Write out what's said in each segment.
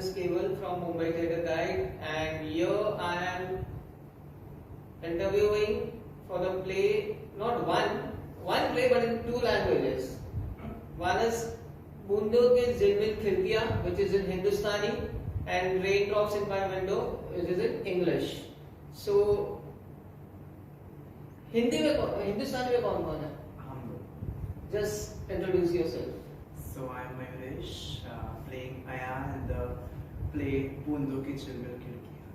is Keval from Mumbai Theatre Guide, and here I am interviewing for the play, not one play but in two languages. One is Bundon Ki Zilmil Khirkiyan, which is in Hindustani, and Raindrops in My Window, which is in English. So हिंदुस्तानी में कौन कौन है? हम लोग. Just introduce yourself. So I'm Mayuresh, playing Ayan in the play Bundon Ki Zilmil Khirkiyan.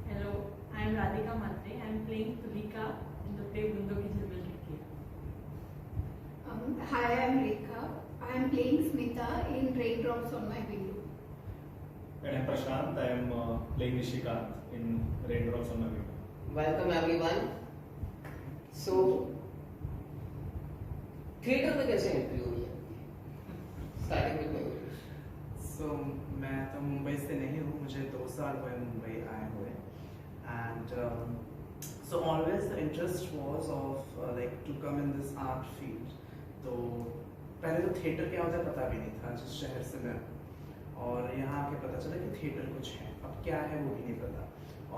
Hello, I'm Radhika Matre. I'm playing Tulika in the play Bundon Ki Zilmil Khirkiyan. Hi, I'm Rekha. I'm playing Smita in Raindrops on My Window. And I'm Prashant. I am playing Nishikant in Raindrops on My Window. Welcome everyone. So theatre में कैसे entry हुई है? Starting में कोई? So मैं तो मुंबई से नहीं हूँ, मुझे 2 साल हुए मुंबई आए हुए. And so always the interest was of like to come in this art field. तो पहले तो थिएटर क्या होता है पता भी नहीं था जिस शहर से मैं, और यहाँ आके पता चला कि थिएटर कुछ है. अब क्या है वो भी नहीं पता.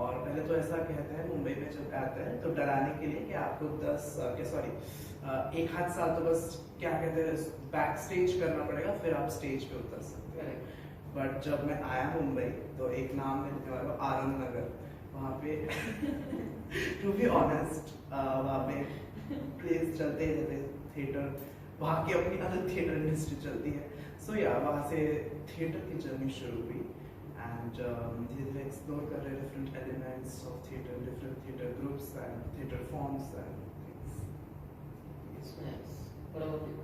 और पहले तो ऐसा कहते हैं मुंबई में जब आता है तो डराने के लिए कि आपको 1 आध साल तो बस क्या कहते हैं बैक स्टेज करना पड़ेगा, फिर आप स्टेज पे उतर सकते हैं. बट जब मैं आया मुंबई तो एक नाम मिलने वाला आनंद नगर, वहाँ पे टू बी ऑनेस्ट वहाँ पे प्लेस चलते हैं जैसे थिएटर, वहाँ की अपनी अलग थिएटर इंडस्ट्री चलती है. सो या वहाँ से थिएटर की जर्नी शुरू हुई. And धीरे धीरे एक्सप्लोर कर रहे different elements of theatre, different theatre groups and theatre forms and things. It's nice. What about you?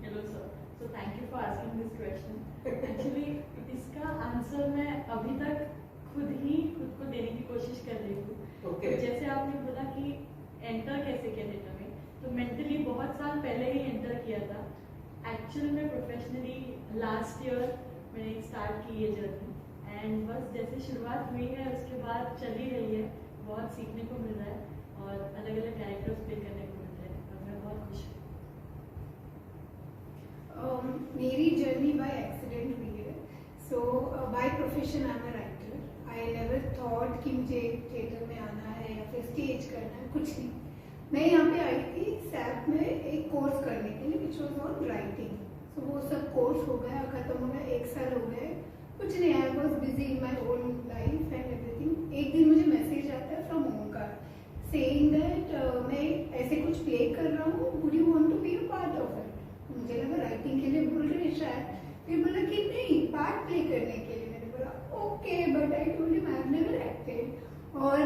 Hello sir. So thank you for asking this question. Actually इसका answer मैं अभी तक खुद को देने की कोशिश कर रही हूँ. Okay. जैसे आपने बोला कि एंटर कैसे किया थिएटर में, तो मेंटली बहुत साल पहले ही एंटर किया था. एक्चुअल में प्रोफेशनली लास्ट ईयर मैंने स्टार्ट की ये जर्नी, एंड बस जैसे शुरुआत हुई है उसके बाद चल ही रही है. बहुत सीखने को मिल रहा है और अलग अलग कैरेक्टर्स प्ले करने को मिल रहे हैं और मैं बहुत खुश हूँ. मेरी जर्नी बाय एक्सीडेंट हुई है. So by profession I am a writer. I never thought कि मुझे थिएटर में आना है या फिर स्टेज करना है, कुछ नहीं. मैं यहाँ पे आई थी सैप में एक कोर्स करने के लिए विच वॉज ऑन राइटिंग. सो वो सब कोर्स हो गया, खत्म हो गया, 1 साल हो गए, कुछ नहीं. I was busy in my own life and everything. एक दिन मुझे मैसेज आता है फ्रॉम ओमकार सेइंग दैट मैं ऐसे कुछ प्ले कर रहा हूँ, would you want to be a part of it. मुझे लगा राइटिंग के लिए बोल रहे हैं शायद, फिर बोला कि नहीं पार्ट प्ले करने के लिए. मैंने बोला okay, but I told him I have never acted. और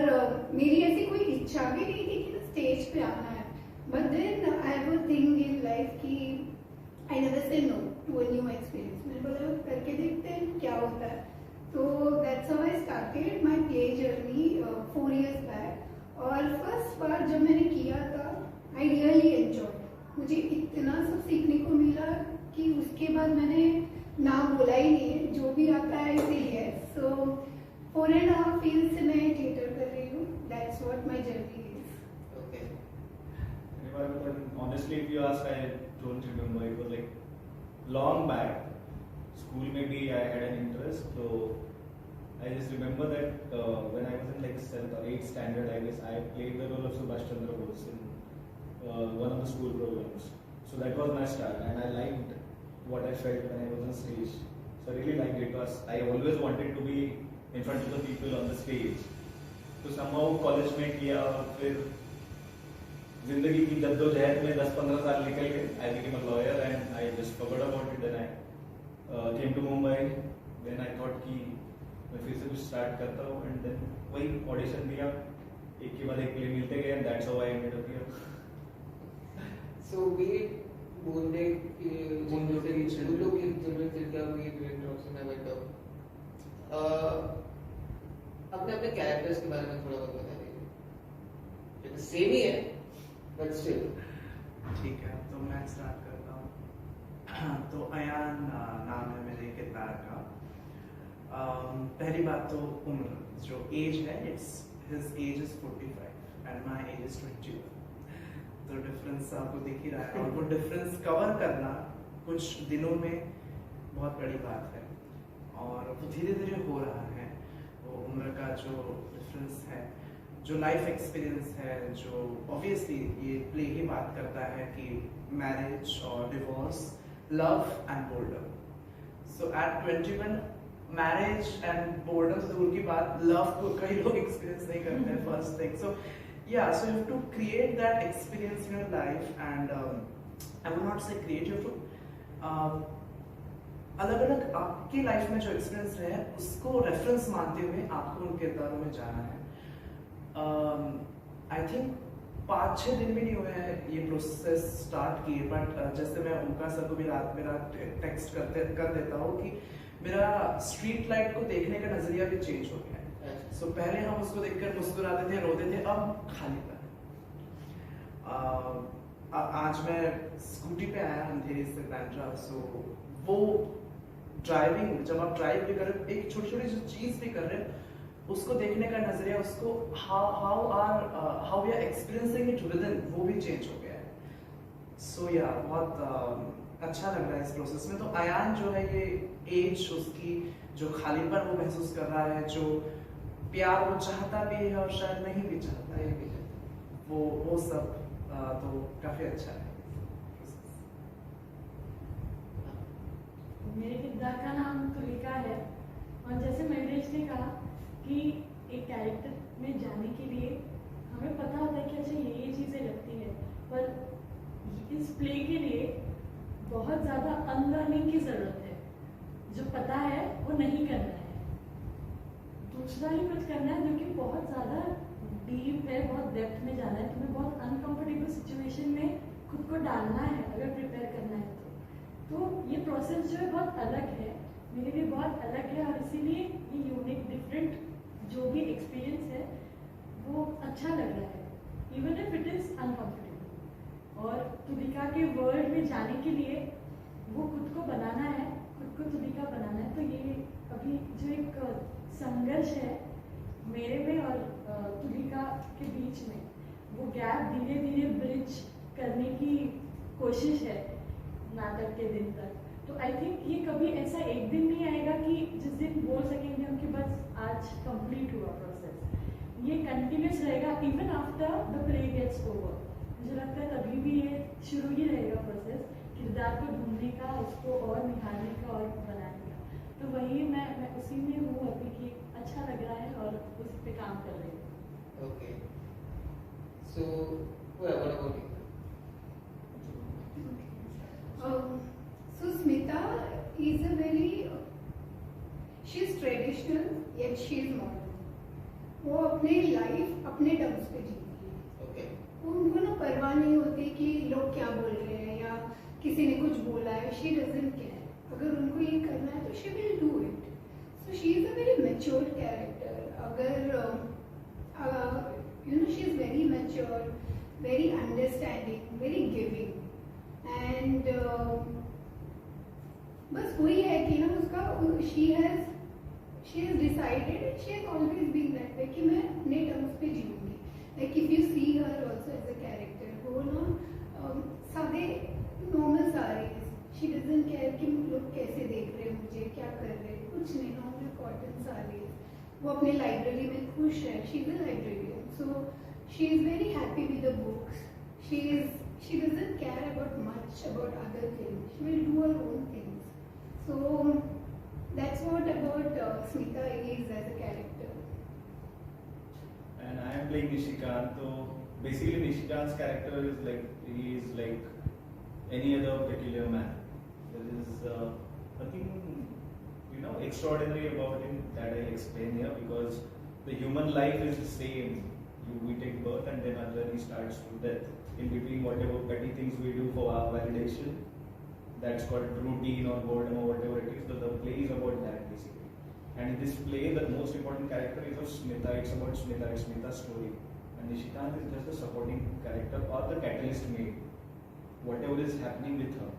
मेरी ऐसी कोई इच्छा भी नहीं थी कि स्टेज पे आना है. But then I have a thing in life कि I never say no to a new experience. मैंने बोला करके देखते हैं क्या होता है. तो that's how I started my play journey 4 years back. और फर्स्ट बार जब मैंने किया था आई रियली एंजॉय. मुझे इतना सब सीखने को मिला कि उसके बाद मैंने ना बोला ही नहीं है. जो भी आता है इसे यस. सो 4.5 years से मैं थिएटर कर रही हूँ. That's what my journey is. Okay. Honestly, if you ask, I don't remember. It was like long back. School maybe I had an interest, so I just remember that when I was in like 7th or 8th standard, I guess I played the role of Subhash Chandra Bose in one of the school programs. So that was my start, and I liked what I felt when I was on stage. So I really liked it because I always wanted to be in front of the people on the stage. So somehow college में किया और फिर जिंदगी की जद्दोजहद में 10-15 साल निकल गए. I became a lawyer and I just forgot about it. Then I came to Mumbai. Then I thought कि मैं फिर से कुछ स्टार्ट करता हूँ, एंड देन वही ऑडिशन दिया, एक के बाद एक प्ले मिलते गए, and that's how I ended up here. So we Bundon की Zilmil Khirkiyan, we Raindrops in My Window. अपने अपने कैरेक्टर्स के बारे में थोड़ा बहुत बता दीजिए. सेम ही है बट स्टिल. ठीक है, तो मैं स्टार्ट करता हूँ. तो अयान नाम है मेरे किरदार का. पहली बात तो उम्र, जो एज है, it's his age is 45 and my age is 21. तो डिफरेंस आपको दिख ही रहा है, और वो डिफरेंस कवर करना कुछ दिनों में बहुत बड़ी बात है. और वो धीरे धीरे हो रहा है। वो उम्र का जो डिफरेंस है, जो लाइफ एक्सपीरियंस है, जो ऑब्वियसली ये प्ले ही बात करता है कि मैरिज और divorce, love and boredom. So at 21 marriage and boredom दूर की बात, लव को कई लोग एक्सपीरियंस नहीं करते हैं first thing. So yeah, so you have to create that experience in your life, and I would not say create, you have to अलग अलग आपकी लाइफ में जो एक्सपीरियंस रहे उसको रेफरेंस मानते हुए आपको उन किरदारों में जाना है। आई थिंक 5-6 दिन भी नहीं हुए हैं ये प्रोसेस स्टार्ट किए, बट जैसे मैं उनका सर को भी रात में टेक्स्ट कर देता हूँ कि मेरा स्ट्रीट लाइट को देखने का नजरिया भी चेंज हो गया है। सो पहले हम उसको देखकर मुस्कुराते थे, रोते थे, अब खालीपन। आज मैं स्कूटी पे आया अंधेरी से बैंड्रा, सो वो ड्राइविंग, जब आप ड्राइव भी कर रहे हो, एक छोटी छोटी जो चीज भी कर रहे हो, उसको देखने का नजरिया, उसको how we are experiencing it within, वो भी चेंज हो गया है। सो या बहुत अच्छा लग रहा है इस प्रोसेस में। तो अयान जो है, ये एज, उसकी जो खालीपन वो महसूस कर रहा है, जो प्यार वो चाहता भी है और शायद नहीं भी चाहता है, वो सब तो काफी अच्छा है। मेरे किरदार का नाम तुलिका है, और जैसे महेश ने कहा कि एक कैरेक्टर में जाने के लिए हमें पता होता है कि अच्छा ये चीज़ें लगती है, पर इस प्ले के लिए बहुत ज़्यादा अनलर्निंग की ज़रूरत है। जो पता है वो नहीं करना है, दूसरा ही कुछ करना है जो कि बहुत ज़्यादा डीप है, बहुत डेप्थ में जाना है। तुम्हें बहुत अनकंफर्टेबल सिचुएशन में खुद को डालना है अगर प्रिपेयर करना है तो ये प्रोसेस जो है बहुत अलग है, मेरे लिए बहुत अलग है, और इसीलिए ये यूनिक डिफरेंट जो भी एक्सपीरियंस है वो अच्छा लग रहा है, even if it is uncomfortable. और तुलिका के वर्ल्ड में जाने के लिए वो खुद को बनाना है, खुद को तुलिका बनाना है। तो ये अभी जो एक संघर्ष है मेरे में और तुलिका के बीच में, वो गैप धीरे धीरे ब्रिज करने की कोशिश है नाटक के दिन तक। तो आई थिंक ये कभी ऐसा एक दिन नहीं आएगा कि जिस दिन बोल सकेंगे हम कि बस आज कंप्लीट हुआ प्रोसेस। ये कंटिन्यूस रहेगा even after the play gets over. मुझे लगता है तभी भी ये शुरू ही रहेगा प्रोसेस, किरदार को ढूंढने का, उसको और निखारने का और बनाने का। तो वही मैं उसी में हूँ अभी कि अच्छा लग रहा है और उस पर काम कर रही हूँ। Okay. So, what about you? So Smita is a very, she's traditional yet she's modern. वो अपने लाइफ अपने टर्म्स पे जीती है। Okay. उनको ना परवाह नहीं होती कि लोग क्या बोल रहे हैं या किसी ने कुछ बोला है। She doesn't care. अगर उनको ये करना है तो she will do it. So she is a very mature character. अगर she is very mature, very understanding, very giving. And बस वही है कि ना उसका she has decided, she has always been that way कि मैं अपने टर्म्स पे जीऊंगी। Like if you see her also as a character, वो ना सादे नॉर्मल सारे, she doesn't care कि लोग कैसे देख रहे हैं मुझे, क्या कर रहे हैं, कुछ नहीं, नॉर्मल कॉटन सारे। वो अपने लाइब्रेरी में खुश है, she is a librarian, so she is very happy with the books. She doesn't care about much about other things. She will do her own things. So that's what about Smita is as a character. And I am playing Nishikant. So basically, Nishikant's character is like, he is like any other peculiar man. There is nothing, extraordinary about him that I explain here, because the human life is the same. We take birth and then our journey starts to death. In between, whatever petty things we do for our validation, that's called routine or boredom or whatever it is. So the play is about that basically. And in this play, the most important character is of Smita. It's about Smita. It's Smita's story. And Nishikant is just a supporting character or the catalyst made. Whatever is happening with her.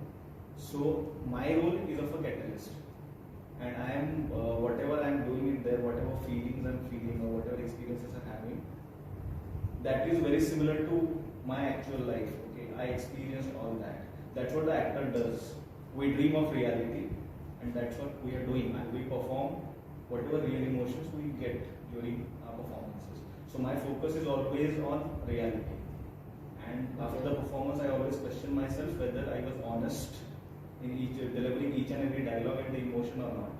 So my role is of a catalyst. And I am whatever I am doing in there, whatever feelings I'm feeling or whatever experiences I'm having, that is very similar to my actual life. Okay, I experienced all that. That's what the actor does. We dream of reality, and that's what we are doing. And we perform whatever real emotions we get during our performances. So my focus is always on reality. And after the performance, I always question myself whether I was honest in delivering each and every dialogue and the emotion or not.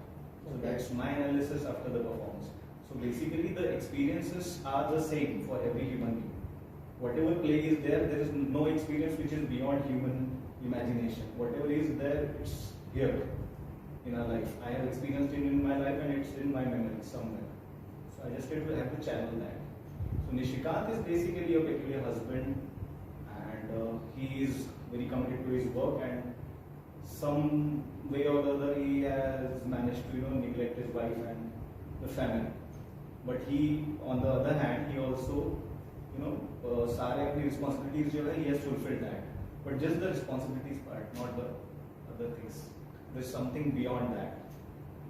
So that's my analysis after the performance. So basically, the experiences are the same for every human being. Whatever play is there is no experience which is beyond human imagination. Whatever is there, it's here in our life. I have experienced it in my life and it's in my memory somewhere. So I just have to channel that. So Nishikant is basically a peculiar husband, and he is very committed to his work, and some way or the other he has managed to neglect his wife and the family. But he, on the other hand, he also सारे अपनी responsibilities जो है he has fulfilled that. But just the responsibilities part, not the other things. There's something beyond that.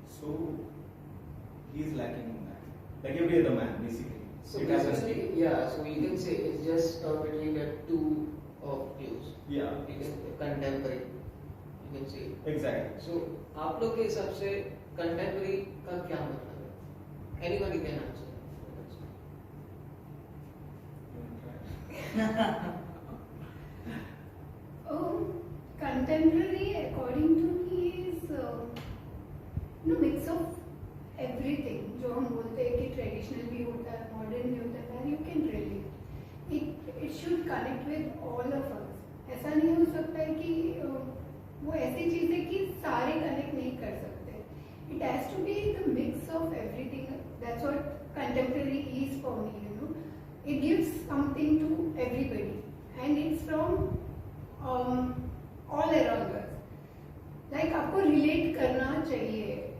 So he is lacking in that. Like every other man, basically. So It happens. basically, yeah, so you can say it's just between the two of views. Yeah. You can contemporary. You can say. Exactly. So आप लोग के हिसाब से contemporary का क्या मतलब है? Anybody can answer. Contemporary, according to me, is mix of everything. जो हम बोलते हैं कि ट्रेडिशनल भी होता है, मॉडर्न भी होता है, where you can relate. It should connect with all of us. ऐसा नहीं हो सकता है कि वो ऐसी चीज है कि सारे कनेक्ट नहीं कर सकते. It has to be the mix of everything. That's what contemporary is for me. It gives something to everybody, and it's from all around us. Like आपको relate करना चाहिए.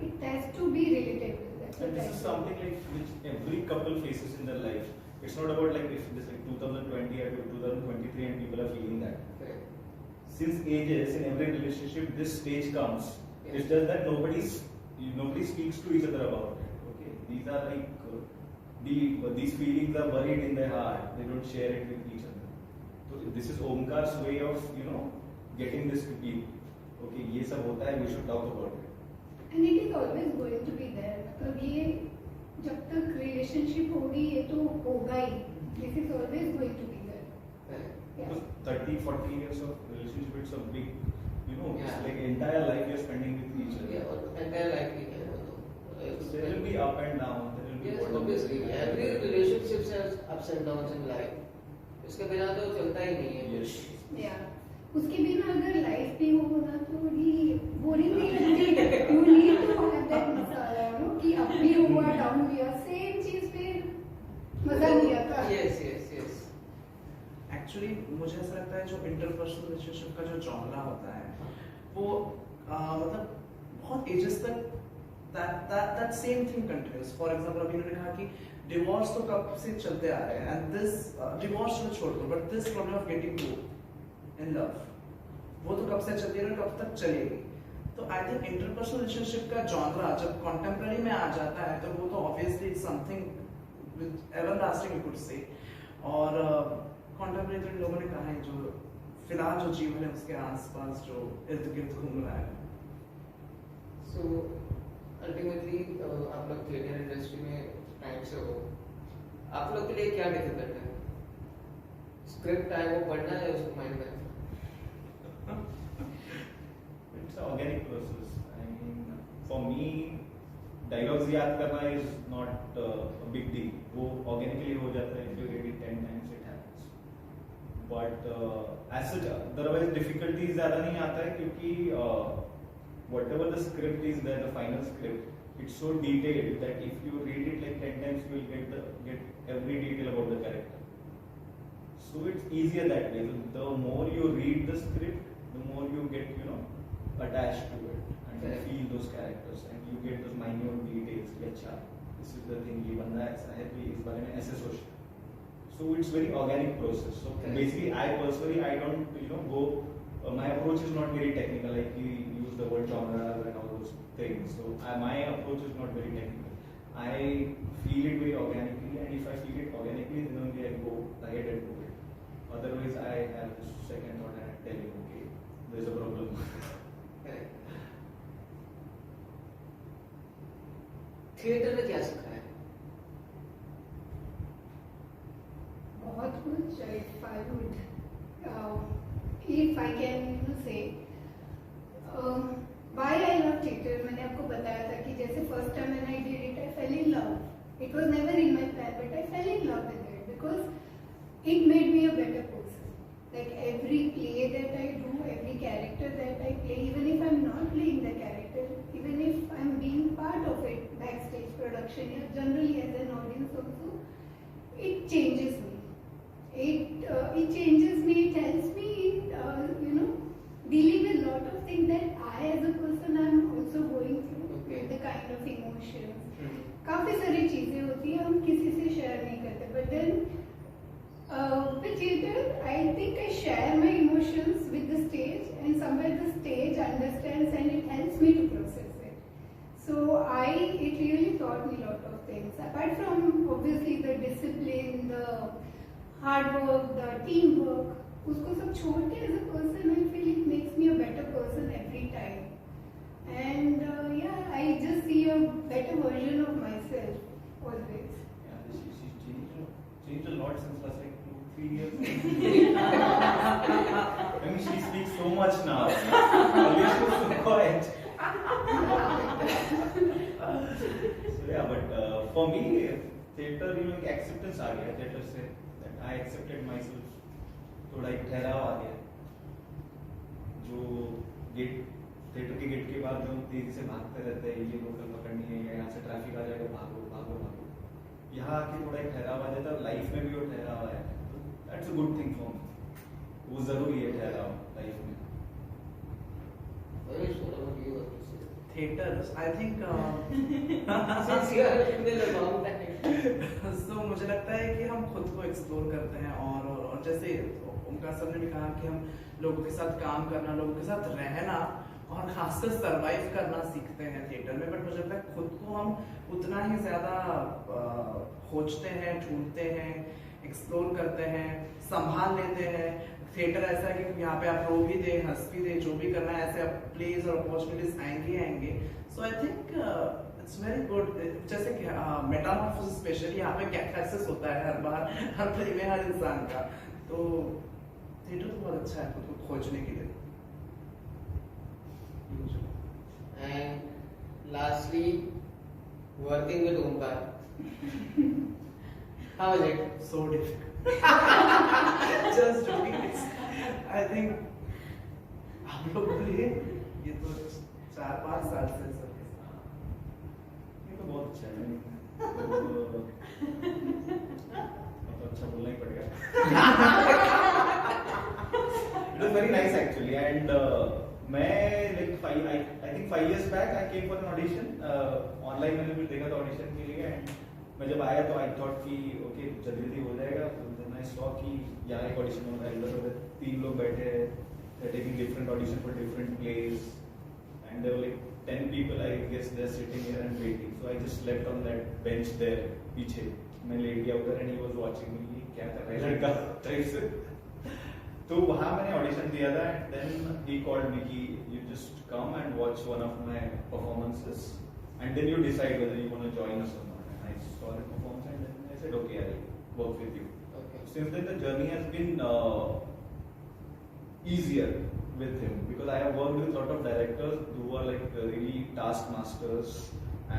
It has to be relatable. That's what And this I is think. something like which every couple faces in their life. It's not about like if this like 2020 or 2023 and people are feeling that. Correct. Since ages in every relationship, this stage comes. Yes. It's just that nobody speaks to each other about it. Okay, these are like these feelings are buried in their heart. They don't share it with each other. So this is Omkar's way of getting this to people. Okay, ये सब होता है. We should talk about it. And it is always going to be there. मतलब ये जब तक relationship होगी ये तो होगा ही. This is always going to be there. Correct. Yeah. Because 30-40 years of relationship, it's a big, it's Yeah. like entire life you're spending with each other. Yeah, और entire life की है वो तो. So there will be up and down. There will be Yes, bottom. obviously. Every relationship has ups and downs in life. इसके बिना तो चलता ही नहीं है. Yes. Yeah. उसके बिना अगर लाइफ भी हो ना तो ही बोरिंग नहीं लगती. You need to have that मसाला, कि अप भी हुआ डाउन भी हुआ, सेम चीज पे मजा नहीं आता. Yes, yes, yes. एक्चुअली मुझे ऐसा लगता है जो इंटरपर्सनल रिलेशनशिप का जो जॉनरा होता है वो मतलब बहुत एजेस तक that same thing continues. For example, अभी उन्होंने कहा कि डिवोर्स तो कब से चलते आ रहे हैं, and this डिवोर्स तो छोड़ दो, but this problem of getting to in love वो तो कब से चलती है और कब तक चलेगी. तो आई थिंक इंटरपर्सनल रिलेशनशिप का जॉनरा जब कॉन्टेम्पररी में आ जाता है तो वो तो obviously something everlasting you could say. और कॉन्टेम्पररी तो इन लोगों ने कहा है जो फिलहाल जो जीवन है उसके आसपास जो इर्द गिर्द घूम रहा है. So ultimately आप लोग थिएटर इंडस्ट्री में टाइम से हो. आप लोग के लिए क्या डिफिकल्ट है? स्क्रिप्ट है वो पढ़ना है उसको माइंड में. It's an organic process. I mean, for me, dialogues याद करना is not a big deal. वो organically हो जाता है. If you read it 10 times, it happens. But as such, otherwise difficulties ज़्यादा नहीं आता है क्योंकि whatever the script is there, the final script, it's so detailed that if you read it like 10 times, you will get every detail about the character. So it's easier that way. The more you read the script, the more you get attached to it and you feel those characters and you get those minute details. कि अच्छा, this is the thing. ये बंदा ऐसा है तो इस बारे में ऐसे सोचता है. So it's very organic process. So basically, I personally don't go. My approach is not very technical. Like you use the word genre and all those things. So my approach is not very technical. I feel it very organically, and if I feel it organically, then only I go ahead and do it. Otherwise, I have this second thought and I tell you, okay, there's a problem. Theatre में क्या सीखा है? बहुत कुछ. If I would, if I can, say, why I love theatre. मैंने आपको बताया था कि जैसे first time when I did it, I fell in love. It was never in my plan, but I fell in love with it because it made me a better person. Like every play that I do, every character that I play, even if I'm not playing the character, even if I'm being part of it, backstage production, or generally as an audience also, it changes me. It changes me. It helps me in dealing with a lot of things that I as a person am also going through. Okay. The kind of emotions. काफी सारी चीजें होती हैं हम किसी से share नहीं करते. But then with theatre, I think I share my emotions with the stage, and somewhere the stage understands and it helps me to process it. So it really taught me a lot of things. Apart from obviously the discipline, the hard work, the teamwork, उसको सब छोड़ के as a person, I feel it makes me a better person every time. And yeah, I just see a better version of myself always. Yeah, she's changed a lot since last like 2-3 years. I mean, she speaks so much now. Earlier she was so quiet. So yeah, but for me, theatre, acceptance आ गया. Theatre से that I accepted myself. थोड़ा एक ठहराव आ गया. जो theatre के gate के बाद जो तेजी से भागते रहते हैं, ये लोकल पकड़नी है या यहाँ से ट्रैफिक आ जाएगा, भागो भागो भागो. यहाँ आके थोड़ा एक ठहराव आ जाता है. लाइफ में भी वो ठहराव आया है. That's a good thing for me. वो जरूरी है ठहराव लाइफ में. Theaters, I think. Since you are in the long time. So मुझे लगता है कि हम खुद को एक्सप्लोर करते हैं और जैसे उनका सबने भी कहा कि हम लोगों के साथ काम करना, लोगों के साथ रहना और खासकर सरवाइव करना सीखते हैं थिएटर में. बट मुझे लगता है खुद को हम उतना ही ज्यादा खोजते हैं, ढूंढते हैं, एक्सप्लोर करते हैं, संभाल लेते हैं. थिएटर ऐसा है कि यहाँ पे आप रो भी दे, हंस भी दे, जो भी करना है, ऐसे प्लेज और अपॉर्चुनिटीज आएंगे. So I think it's very good. जैसे कि मेटामॉर्फोसिस स्पेशली यहाँ पे कैथारसिस होता है हर बार, हर प्ले में, हर इंसान का. तो थिएटर तो बहुत अच्छा है खुद को खोजने के लिए. And lastly, working with Omkar. How was it? So difficult. Just joking. I think हम लोग के लिए ये तो 4-5 साल से सबके साथ. ये तो बहुत अच्छा है. तो अच्छा बोलना ही पड़ेगा. It was very nice actually, and मैं like I think 5 years back I came for an audition. Online मैंने भी देखा था audition के लिए, and मैं जब आया तो I thought कि okay जल्दी हो जाएगा. Then I saw कि यहाँ एक audition हो रहा है, इधर 3 लोग बैठे हैं, they're taking different audition for different plays, and there were like 10 people. I guess they're sitting here and waiting. So I just slept on that bench there पीछे. मैं लेट गया उधर, and he was watching me. ये क्या कर रहा है लड़का टाइप से. तो वहाँ मैंने ऑडिशन दिया था, and then he called me कि you just come and watch one of my performances, and then you decide whether you want to join us or not. And I saw the performance, and then I said, okay, I'll work with you. Okay. Since then the journey has been easier with him, because I have worked with a lot of directors who are like really taskmasters,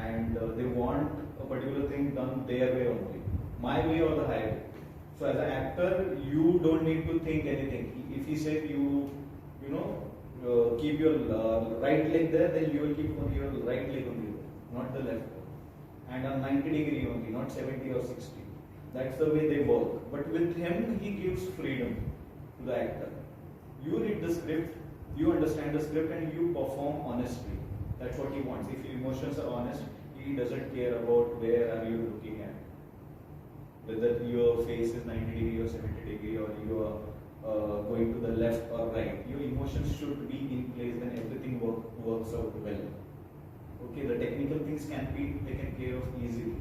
and they want a particular thing done their way only, my way or the highway. So as an actor, you don't need to think anything. If he said keep your right leg there, then you will keep on your right leg only there, not the left one. And on 90 degree only, not 70 or 60. That's the way they work. But with him, he gives freedom to the actor. You read the script, you understand the script, and you perform honestly. That's what he wants. If your emotions are honest, he doesn't care about where are you looking at. Whether your face is 90 degree or 70 degree, or you are going to the left or right. Your emotions should be in place, then everything works out well. Okay, the technical things can be taken care of easily.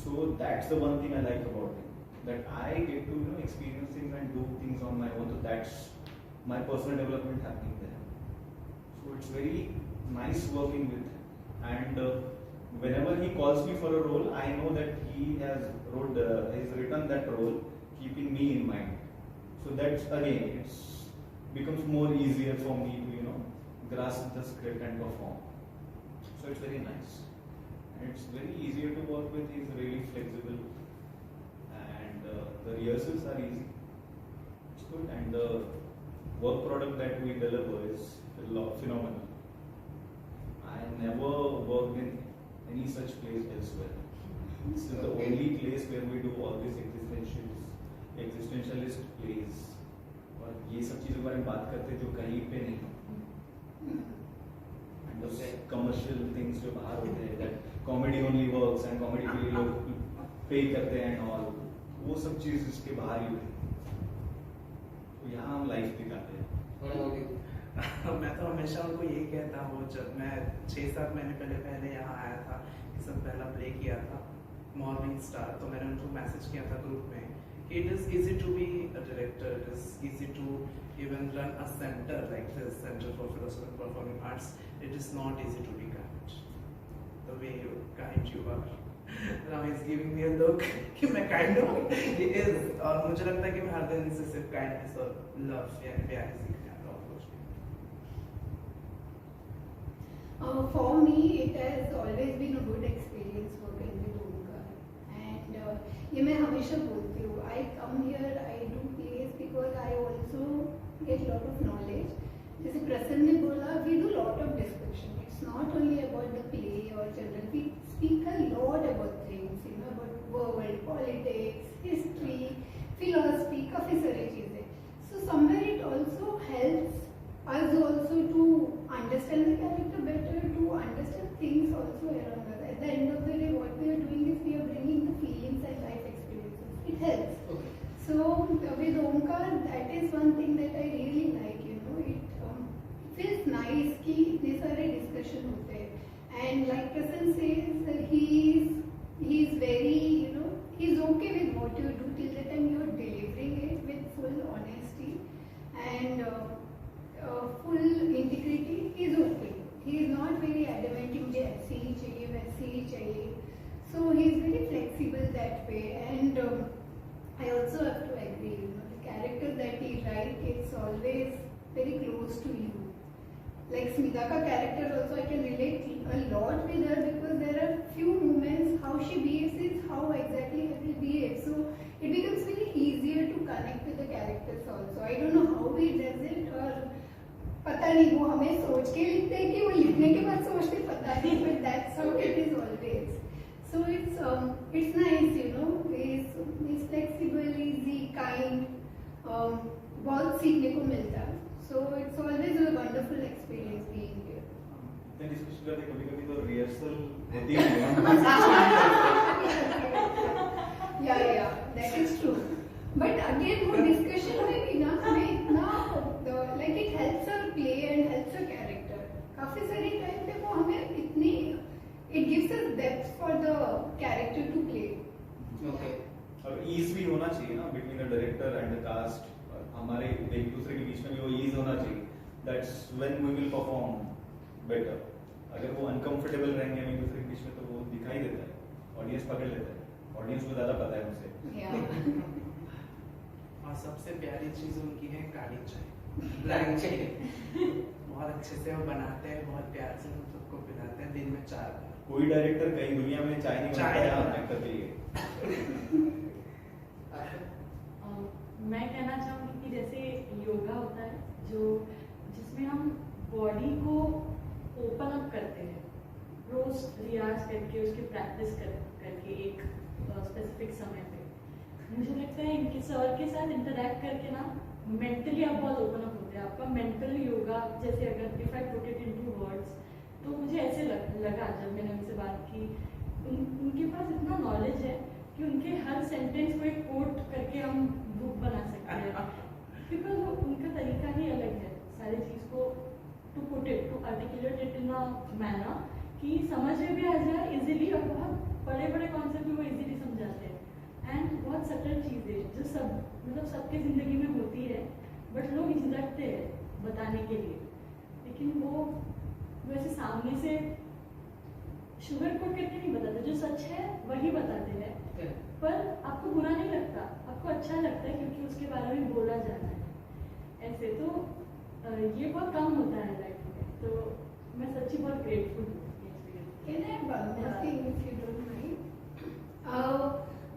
So that's the one thing I like about him, that I get to experience things and do things on my own. So that's my personal development happening there. So it's very nice working with him. And whenever he calls me for a role, I know that he has written that role keeping me in mind. So that's again, it's becomes more easier for me to grasp the script and perform. So it's very nice, and it's very easier to work with. He's really flexible, and the rehearsals are easy. It's good, and the work product that we deliver is phenomenal. I never worked in any such place elsewhere. This is the only place where we do all these existentialist plays. और ये सब चीजों के बारे में बात करते जो कहीं पे नहीं. And those commercial things जो बाहर होते हैं, that comedy only works and comedy के लिए लोग pay करते हैं and all, वो सब चीज इसके बाहर ही होती है. तो यहाँ हम लाइफ दिखाते हैं. मैं तो हमेशा उनको यही कहता हूँ, जब मैं 6-7 महीने पहले यहाँ आया था, सब पहला प्ले किया था मॉर्निंग स्टार, तो मैंने उनको मैसेज किया था ग्रुप में कि it is easy to be a director, it is easy to even run a centre like this centre for philosophy performing arts. It is not easy to be kind the way you kind you are. Now he's giving me a look कि मैं kind हूँ. He is, और मुझे लगता है कि मैं हर दिन इनसे सिर्फ काइंडनेस और लव यानी प्यार सीखने आता हूँ. For me, it has always been a good experience working with Omkar, and ये मैं हमेशा बोलती हूँ. I come here, I do plays because I also get lot of knowledge. जैसे प्रसन्न ने बोला, we do lot of discussion. It's not only about the play or general. We speak a lot about things, about world, politics, history, philosophy, काफी सारी चीजें. So somewhere it also helps us also to understand the character better, to understand things also around us. At the end of the day, what we are doing is we are bringing the feelings and life experiences. It helps. Okay. So with Omkar, that is one thing that I really like. It feels nice कि इतने सारे discussion होते हैं. And like Prasanna says, he is very, he's okay with what you do till the time you are delivering it with full honesty and full integrity. He's okay. He is not very adamant कि मुझे ऐसे ही चाहिए, वैसे ही चाहिए. So he is very flexible that way. And I also have to agree, the character that he writes, it's always very close to you. Like Smita ka character also, I can relate a lot with her because there are few moments how she behaves is how exactly I will behave. So it becomes very easier to connect with the characters also. I don't know how he does it, or पता नहीं वो हमें सोच के लिखते हैं कि वो लिखने के बाद सोचते पता नहीं, but that's how it is always. So it's nice, he's flexible, easy, kind, बहुत सीखने को मिलता है. So it's always a wonderful experience being here. इतने डिस्कशन करते कभी-कभी तो रिहर्सल होती है. Yeah, that is true. But again, वो discussion में भी ना हमें इतना like it helps our play and helps our character. काफी सारी टाइम पे वो हमें इतनी it gives us depth for the character to play. Okay. और ईज भी होना चाहिए ना between the director and the cast. हमारे एक दूसरे के बीच में भी वो ईज होना चाहिए. That's when we will perform better. अगर वो अनकंफर्टेबल रहेंगे एक दूसरे के बीच में तो वो दिखाई देता है, ऑडियंस पकड़ लेता है. ऑडियंस को ज्यादा पता है मुझसे. और सबसे प्यारी चीज उनकी है काली चाय. Black chain. बहुत अच्छे से वो बनाते हैं, बहुत प्यार से हम सबको पिलाते हैं दिन में 4 बार. कोई डायरेक्टर कहीं दुनिया में चाय नहीं बनाता है आप एक्टर के लिए. मैं कहना चाहूँगी कि जैसे योगा होता है जिसमें हम बॉडी को ओपन अप करते हैं रोज रियाज करके, उसकी प्रैक्टिस करके एक स्पेसिफिक समय पे. मुझे लगता है इनके सर के साथ इंटरेक्ट करके ना मेंटली आप बहुत ओपन अप होते हैं. आपका मेंटल योगा, जैसे अगर if I put it into words, तो मुझे ऐसे लगा जब मैंने उनसे बात की, उनके पास इतना नॉलेज है कि उनके हर सेंटेंस को एक कोट करके हम बुक बना सकते हैं. बिकॉज वो उनका तरीका ही अलग है सारी चीज़ को to put it, to articulate it in a manner कि समझ में भी आ जाए इजीली, और बहुत बड़े बड़े कॉन्सेप्ट भी वो इजीली समझाते हैं. एंड बहुत सटल चीज़ें जो सबके ज़िंदगी में होती है, बट लोग हिचकते हैं बताने के लिए. लेकिन वो वैसे सामने से शुगर कोट करके नहीं बताते, जो सच है वही बताते हैं, पर आपको बुरा नहीं लगता, आपको अच्छा लगता है क्योंकि उसके बारे में बोला जा रहा है ऐसे। तो ये बहुत कम होता है लाइफ में, तो मैं सच्ची बहुत ग्रेटफुल हूँ। Can I add one more thing if you don't mind?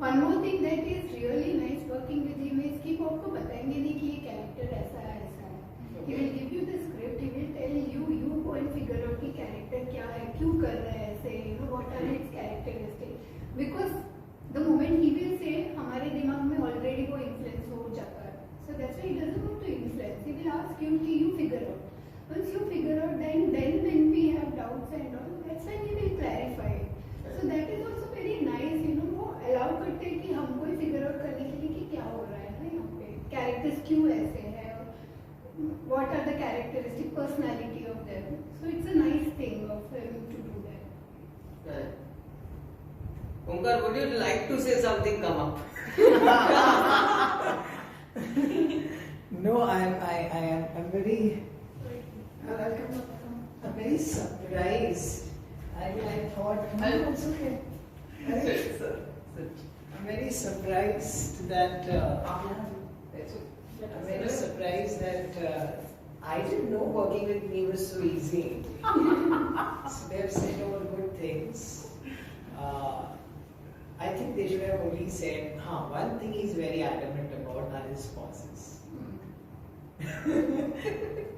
One more thing that is really nice working with him is कि वो आपको बताएंगे नहीं कि ये कैरेक्टर ऐसा है ऐसा है. He will give you the script. He will tell you, you go and figure out कि कैरेक्टर क्या है, क्यों कर रहा है ऐसे, you know what are its characteristics. Because the moment he will say, हमारे दिमाग में already वो influence हो जाता है. So that's why he doesn't want to influence. He will ask you कि you figure out. Once you figure out, then when we have doubts and all, that's when he will clarify it. So that is also very nice, you know, वो allow करते हैं कि हमको ही figure out करने के लिए कि क्या हो रहा है ना यहाँ पे, characters क्यों ऐसे हैं, what are the characteristic personality of them. So it's a nice thing of him to do that. Omkar, would you like to say something? Come up. No, I'm very I'm very surprised. I thought, it's okay. I'm very surprised that I'm very surprised that I didn't know working with me was so easy. So they have said all good things. I think they should have only said, one thing he's very adamant about are his pauses.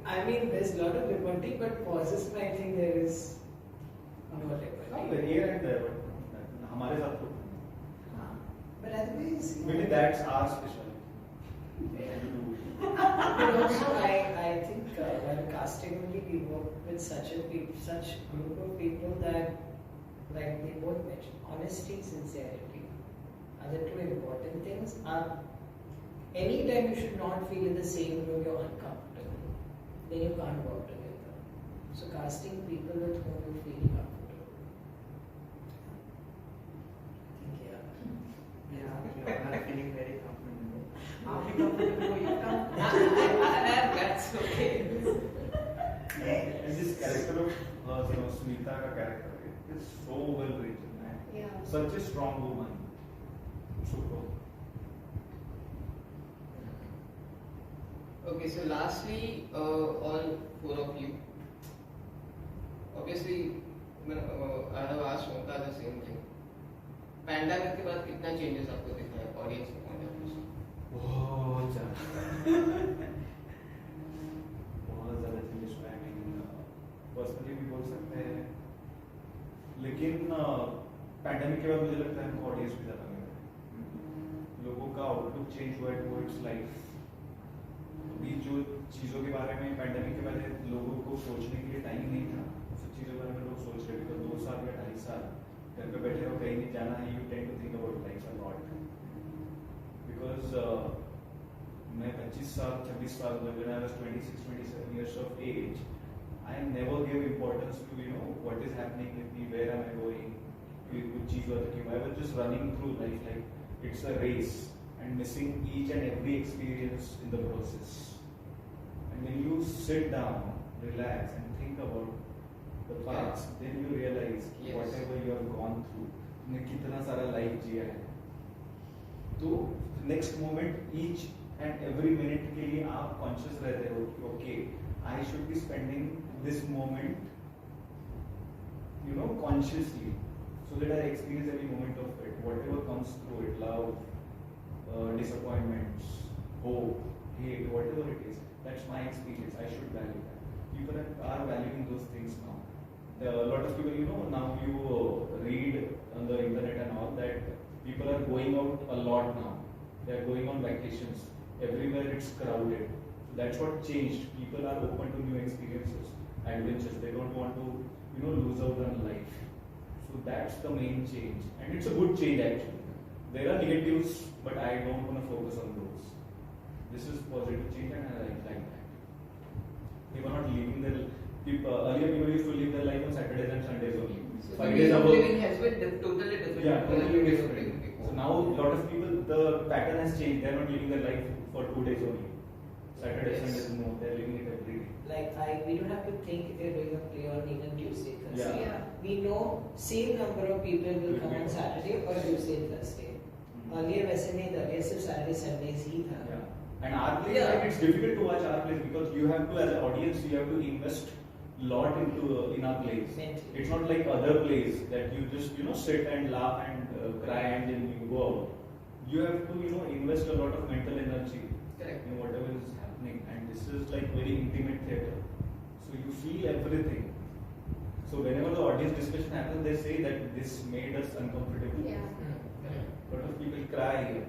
I mean, there's a lot of liberty, but pauses में I think there is no liberty. Not very here and there, but हमारे साथ तो. But otherwise, Maybe that's our specialty. but also I think while casting only we work with such group of people that, like they both mentioned, honesty, sincerity are the two important things. Anytime you should not feel in the same room you're uncomfortable, then you can't work together. So casting people with whom you feel comfortable. I think Yeah, you are feeling very comfortable. आप भी comfortable हो, you come. That's okay. And this character of Smita ka character is so well written. Yeah. Such a strong woman. Super. Okay, so lastly, all four of you. Obviously, I have asked Omkar the same thing. Pandemic के बाद कितना changes आपको दिखा है audience के point of view से? बहुत ज़्यादा changes हुआ है. I mean, personally भी बोल सकते हैं. लेकिन पैंडेमिक के बाद मुझे लगता है हमको ऑडियंस भी ज़्यादा मिल रहा है. लोगों का आउटलुक चेंज हुआ है टुवर्ड्स लाइफ. अभी जो चीज़ों के बारे में पैंडेमिक के पहले लोगों को सोचने के लिए टाइम नहीं था, सब चीज़ों के बारे में लोग सोच रहे थे. तो 2 साल या 2.5 साल घर पे बैठे हो, कहीं नहीं जाना है, you tend to think about life a lot. Because मैं 25 साल 26 साल when I was 26-27 years of age, I never gave importance to what is happening with me, where am I going, कुछ चीज़ हुआ था कि I was just running through life like it's a race and missing each and every experience in the process. And when you sit down, relax and think about the past, then you realize whatever you have gone through, तुमने कितना सारा life जिया है. तो next moment, each and every minute के लिए आप conscious रहते हो कि okay, I should be spending this moment, consciously, so that I experience every moment of it, whatever comes through it, love, disappointments, hope, hate, whatever it is. That's my experience. I should value that. People are valuing those things now. A lot of people, now you read on the internet and all that people are going out a lot now. They are going on vacations. Everywhere it's crowded. So that's what changed. People are open to new experiences, adventures. They don't want to, lose out on life. So that's the main change. And it's a good change actually. There are negatives, but I don't want to focus on those. This is positive change and I like that. People are not living their earlier people used to live their life on Saturdays and Sundays only. So 5 the days way of ago. living has been totally different. Yeah, totally Way of different. living before. So now a lot of people, the pattern has changed. They are not living their life for 2 days only. Saturdays, Yes. Sundays, no, they are living it every day. We don't have to think if we're doing a play on even Tuesday, Thursday. Yeah. We know same number of people will come on Saturday or Tuesday, Thursday. Earlier वैसे नहीं था, ये सिर्फ Saturday, Sundays ही था. Yeah. And our plays, Yeah. like, it's difficult to watch our plays because you have to, as an audience, you have to invest lot into in our plays. Mentally. It's not like other plays that you just sit and laugh and cry and then you go out. You have to invest a lot of mental energy Correct. in whatever is happening, and this is like very intimate theatre, so you feel everything. So whenever the audience discussion happens, they say that this made us uncomfortable. Yeah. A lot of people cry here.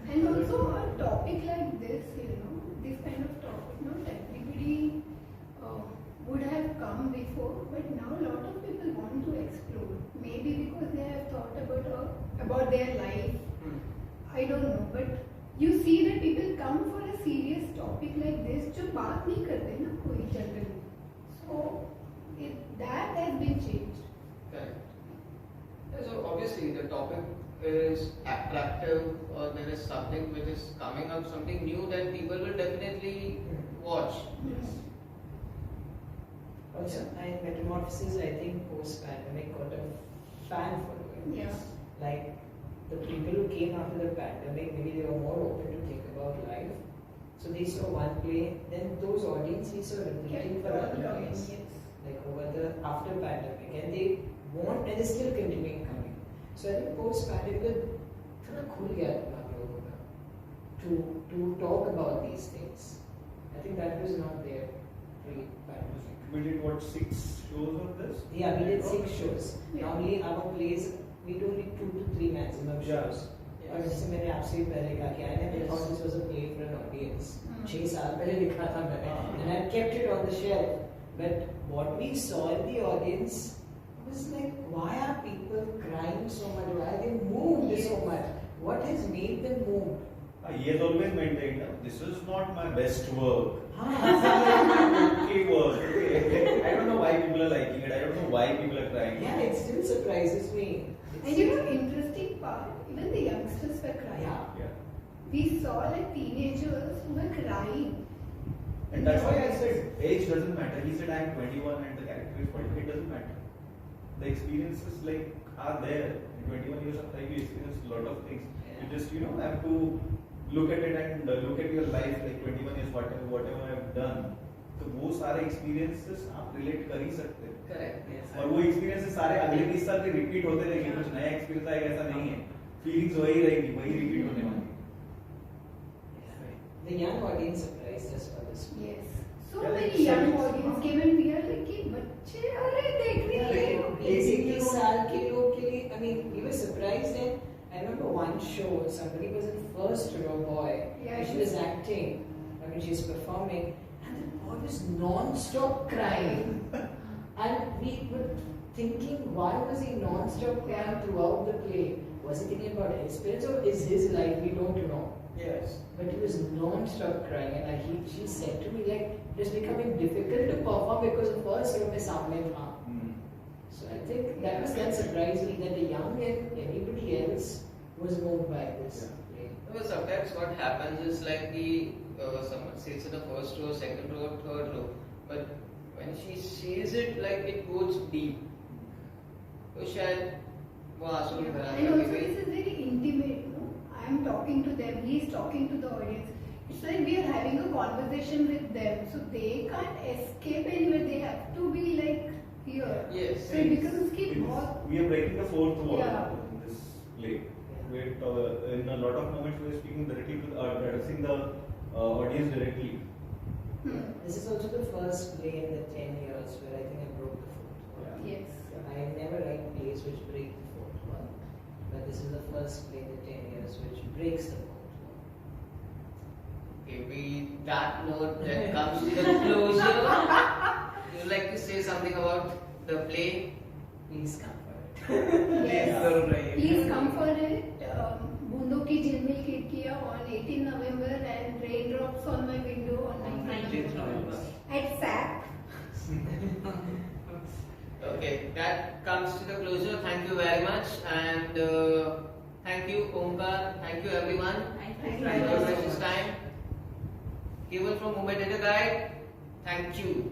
And also a topic like this, this kind of topic, not everybody would have come before, but now a lot of people want to explore. Maybe because they have thought about their life. I don't know, but you see that people come for a serious topic like this, जो बात नहीं करते ना कोई generally. So that has been changed. Correct. Yeah, so obviously the topic is attractive, or there is something which is coming up, something new that people will definitely watch. Yes. Also, and Metamorphosis, I think post-pandemic got a fan following. Yeah. Like the people who came after the pandemic, maybe they were more open to think about life. So they saw one play, then those audiences are repeating for other plays. Yes. Like over the after pandemic, and they want and they're still continuing coming. So I think post-pandemic, थोड़ा खुल गया दिमाग लोगों का to talk about these things. I think that was not there pre-pandemic. We did what, 6 shows of this? Yeah, we did 6 shows. Yeah. Normally our plays we do only 2 to 3 maximum Yeah. shows. और जैसे मैंने आपसे भी पहले कहा कि I never thought this was a play for an audience. 6 साल पहले लिखा था मैंने, and I kept it on the shelf. But what we saw in the audience was like, why are people crying so much? Why are they moved so much? What has made them move? He has always maintained that this is not my best work. हाँ, Okay work. Okay. I don't know why people are liking it. I don't know why people are crying. yeah, it still surprises me. And interesting part, even the youngsters were crying. Yeah. Yeah. We saw like teenagers who were crying. And that's why I said age doesn't matter. He said I am 21 and the character is 40. It doesn't matter. The experiences are there. In 21 years of time, you experience a lot of things. You just have to look at it and look at your life like 21 years whatever I have done. तो वो सारे experiences आप relate कर ही सकते हो. Correct. Yes. और वो experiences सारे अगले 20 साल में repeat होते रहेंगे. कुछ नया experience आएगा ऐसा नहीं है. Feelings वही रहेंगी, वही repeat होने वाली. The young audience surprised us for this. Yes. So Yeah, many like young 70s. audience came and we are like कि बच्चे अरे देखने के लिए Basically, साल के लोग के लिए, I mean, we were surprised and I remember one show, somebody was in first row boy, Yeah, and she was acting, I mean, she's performing, and the boy was non-stop crying. And we were thinking, why was he non-stop crying throughout the play? Was he thinking about his parents or is his life? We don't know. Yes. But he was non-stop crying, and she said to me, like, it was becoming difficult to perform because of first row mein सामने था. So I think that was that surprised me that the young and everybody else was moved by this play. Well, sometimes what happens is like someone sits in the first row, second row, third row, but when she says it, like it goes deep. तो शायद वो आंसू And भरा also लगे this is very intimate, no? I am talking to them, he is talking to the audience. It's like we are having a conversation with them, so they can't escape anywhere. They have to be like here. Yes. So it becomes कि बहुत We are breaking the fourth wall Yeah. in this play. In a lot of moments, we are speaking directly to addressing the audience directly. This is also the first play in the 10 years where I think I broke the fourth wall. Yeah. Yes. I never write plays which break the fourth wall, but this is the first play in the 10 years which breaks the fourth wall. Maybe that note that comes to the closure. You like to say something about the play? Please comfort. Yes. Please come for it. बूंदों की झिलमिल खिड़कियाँ on 18 November and raindrops on my window on 19th November. At SAP. Okay, that comes to the closure. Thank you very much, and thank you, Omkar. Thank you, everyone. Thank Thank you. For your precious time. Keval from Mumbai Data Guide. Thank you.